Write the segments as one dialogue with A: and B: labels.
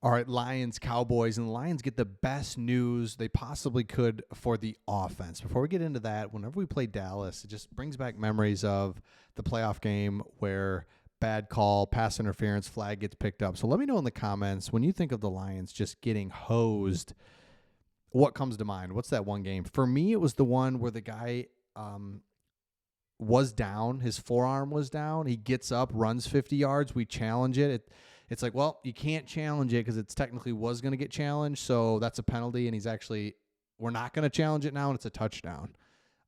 A: All right, Lions-Cowboys, and the Lions get the best news they possibly could for the offense. Before we get into that, whenever we play Dallas, it just brings back memories of the playoff game where bad call, pass interference, flag gets picked up. So let me know in the comments, when you think of the Lions just getting hosed, what comes to mind? What's that one game? For me, it was the one where the guy was down. His forearm was down. He gets up, runs 50 yards. We challenge it. It's like, well, you can't challenge it because it's technically was going to get challenged, so that's a penalty, and we're not going to challenge it now, and it's a touchdown.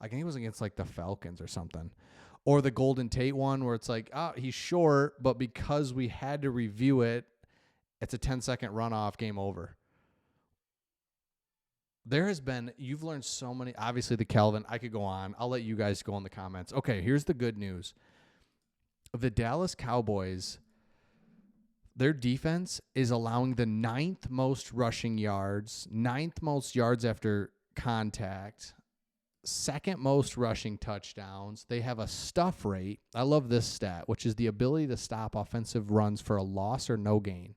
A: I think it was against, like, the Falcons or something. Or the Golden Tate one where it's like, he's short, but because we had to review it, it's a 10-second runoff, game over. You've learned so many, obviously the Calvin, I could go on. I'll let you guys go in the comments. Okay, here's the good news. The Dallas Cowboys, their defense is allowing the ninth most rushing yards, ninth most yards after contact, second most rushing touchdowns. They have a stuff rate. I love this stat, which is the ability to stop offensive runs for a loss or no gain.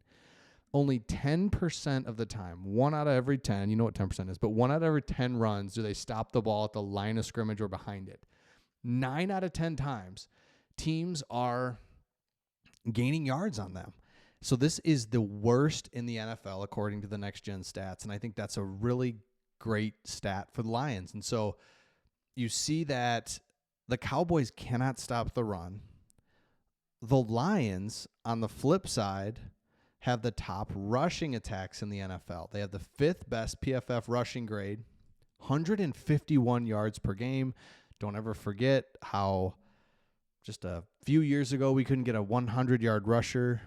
A: Only 10% of the time, 1 out of every 10, you know what 10% is, but 1 out of every 10 runs do they stop the ball at the line of scrimmage or behind it. 9 out of 10 times, teams are gaining yards on them. So this is the worst in the NFL according to the Next Gen stats, and I think that's a really great stat for the Lions. And so you see that the Cowboys cannot stop the run. The Lions, on the flip side, have the top rushing attacks in the NFL. They have the 5th best PFF rushing grade, 151 yards per game. Don't ever forget how just a few years ago we couldn't get a 100-yard rusher.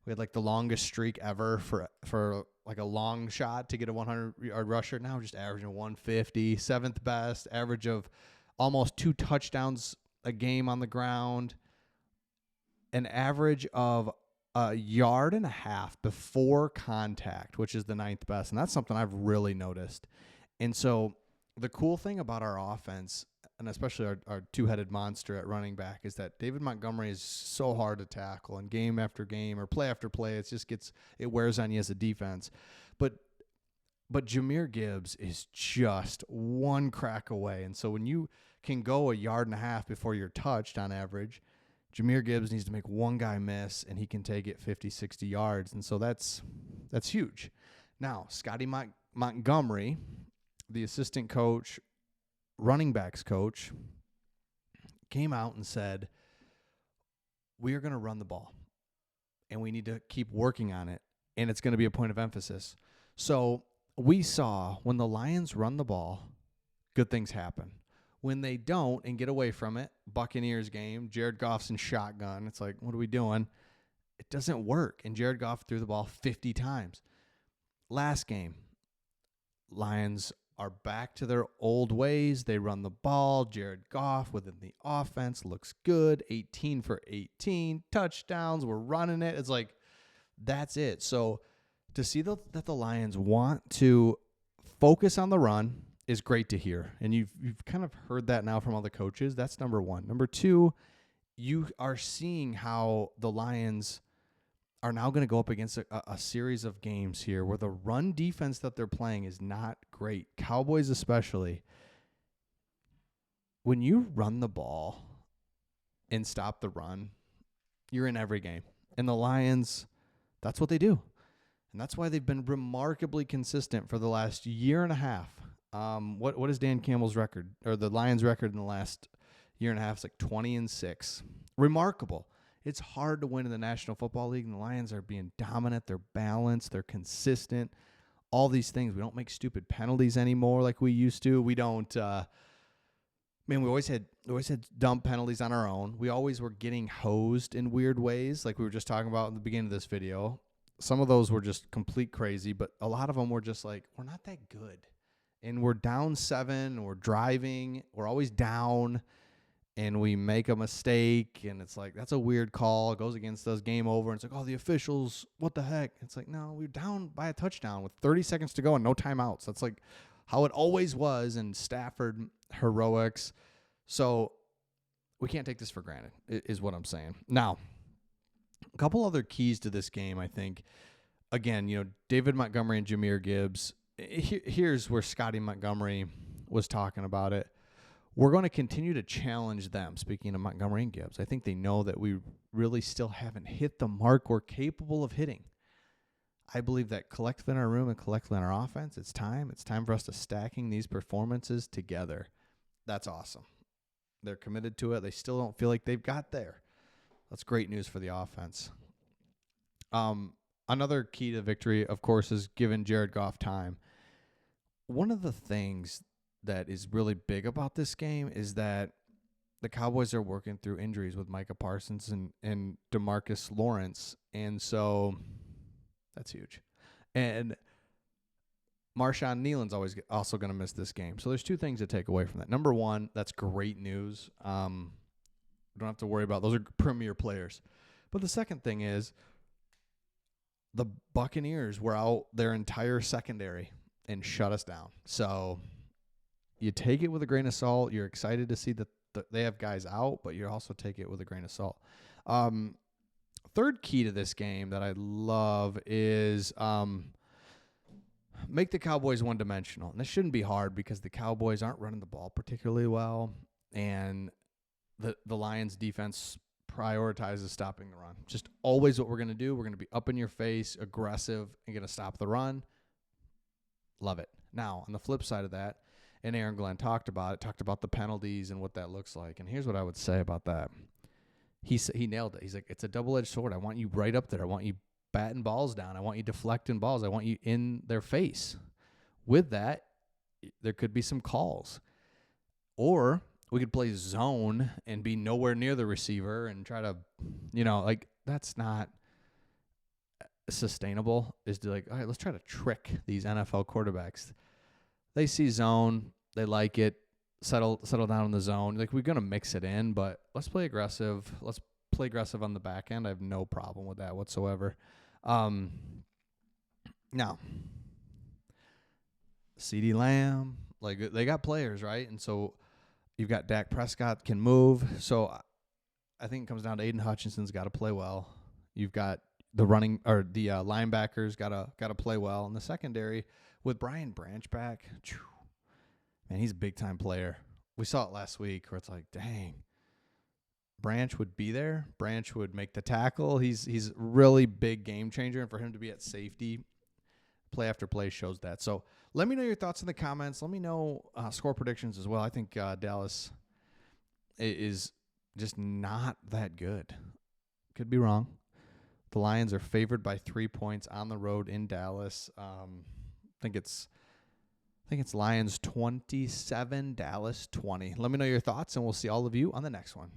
A: We had like the longest streak ever for like a long shot to get a 100-yard rusher. Now we're just averaging 150, 7th best, average of almost 2 touchdowns a game on the ground, an average of a yard and a half before contact, which is the 9th best. And that's something I've really noticed. And so the cool thing about our offense, and especially our two-headed monster at running back, is that David Montgomery is so hard to tackle, and game after game or play after play, it wears on you as a defense. But Jahmyr Gibbs is just one crack away. And so when you can go a yard and a half before you're touched on average, Jahmyr Gibbs needs to make one guy miss, and he can take it 50, 60 yards. And so that's huge. Now, Scotty Montgomery, the assistant coach, running backs coach, came out and said, we are going to run the ball, and we need to keep working on it, and it's going to be a point of emphasis. So we saw when the Lions run the ball, good things happen. When they don't and get away from it, Buccaneers game, Jared Goff's in shotgun. It's like, what are we doing? It doesn't work. And Jared Goff threw the ball 50 times. Last game, Lions are back to their old ways. They run the ball. Jared Goff within the offense looks good. 18 for 18, touchdowns. We're running it. It's like, that's it. So to see that the Lions want to focus on the run is great to hear. And you've kind of heard that now from all the coaches. That's number one. Number two, you are seeing how the Lions are now going to go up against a series of games here where the run defense that they're playing is not great. Cowboys especially. When you run the ball and stop the run, you're in every game. And the Lions, that's what they do. And that's why they've been remarkably consistent for the last year and a half. What is Dan Campbell's record, or the Lions' record in the last year and a half? It's like 20-6. Remarkable. It's hard to win in the National Football League, and the Lions are being dominant. They're balanced. They're consistent. All these things. We don't make stupid penalties anymore like we used to. We don't. We always had dumb penalties on our own. We always were getting hosed in weird ways, like we were just talking about in the beginning of this video. Some of those were just complete crazy, but a lot of them were just like, we're not that good. And we're down 7, and we're driving. We're always down, and we make a mistake, and it's like, that's a weird call. It goes against us, game over. And it's like, oh, the officials, what the heck? It's like, no, we're down by a touchdown with 30 seconds to go and no timeouts. That's like how it always was in Stafford heroics. So we can't take this for granted, is what I'm saying. Now, a couple other keys to this game, I think. again, David Montgomery and Jahmyr Gibbs. Here's where Scotty Montgomery was talking about it. We're going to continue to challenge them. Speaking of Montgomery and Gibbs, I think they know that we really still haven't hit the mark we're capable of hitting. I believe that collectively in our room and collectively in our offense, it's time. It's time for us to stacking these performances together. That's awesome. They're committed to it. They still don't feel like they've got there. That's great news for the offense. Another key to victory, of course, is giving Jared Goff time. One of the things that is really big about this game is that the Cowboys are working through injuries with Micah Parsons and DeMarcus Lawrence, and so that's huge. And Marshawn Nealon's also going to miss this game. So there's two things to take away from that. Number one, that's great news. We don't have to worry about those are premier players. But the second thing is the Buccaneers were out their entire secondary and shut us down. So you take it with a grain of salt. You're excited to see that they have guys out, but you also take it with a grain of salt. Third key to this game that I love is make the Cowboys one-dimensional. And this shouldn't be hard because the Cowboys aren't running the ball particularly well, and the Lions defense prioritizes stopping the run. Just always what we're going to do. We're going to be up in your face, aggressive, and going to stop the run. Love it. Now, on the flip side of that, and Aaron Glenn talked about the penalties and what that looks like. And here's what I would say about that. He nailed it. He's like, it's a double-edged sword. I want you right up there. I want you batting balls down. I want you deflecting balls. I want you in their face. With that, there could be some calls. Or we could play zone and be nowhere near the receiver and try to, that's not sustainable. Is to like, all right, let's try to trick these NFL quarterbacks. They see zone. They like it. Settle down in the zone. Like, we're going to mix it in, but let's play aggressive. Let's play aggressive on the back end. I have no problem with that whatsoever. Now, CeeDee Lamb, like, they got players, right? And so you've got Dak Prescott can move. So I think it comes down to Aiden Hutchinson's got to play well. You've got the linebackers got to play well. In the secondary with Brian Branch back, man, he's a big-time player. We saw it last week where it's like, dang, Branch would be there. Branch would make the tackle. He's really big game changer, and for him to be at safety, play after play shows that. So let me know your thoughts in the comments. Let me know score predictions as well. I think Dallas is just not that good. Could be wrong. The Lions are favored by 3 points on the road in Dallas. I think it's Lions 27, Dallas 20. Let me know your thoughts, and we'll see all of you on the next one.